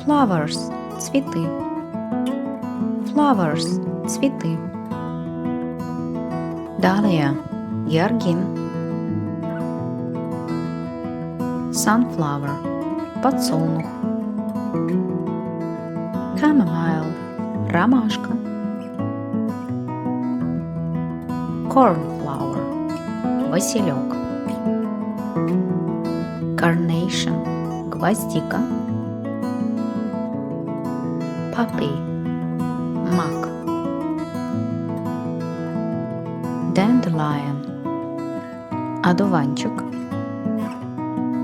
Flowers – цветы. Flowers – цветы. Далее георгин. Sunflower – подсолнух. Chamomile – ромашка. Cornflower – василек. Carnation – гвоздика. Poppy – мак. Dandelion – одуванчик.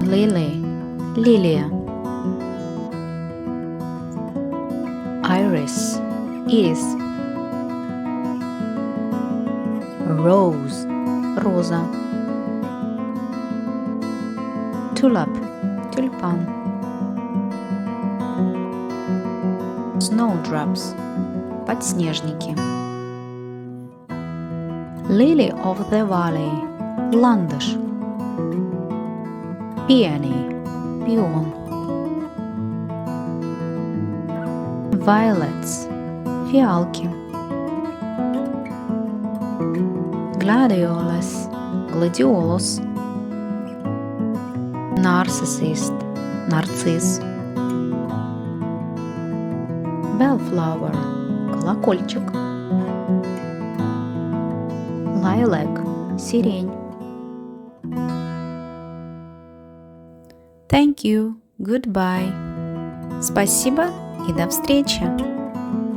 Lily – лилия. Iris – ирис. Rose – роза. Tulip – тюльпан. Snowdrops – подснежники. Lily of the Valley – ландыш. Peony – пион. Violets – фиалки. Gladiolus – гладиолус. Narcissist – нарцисс. Bellflower – колокольчик. Lilac – сирень. Thank you. Goodbye. Спасибо и до встречи.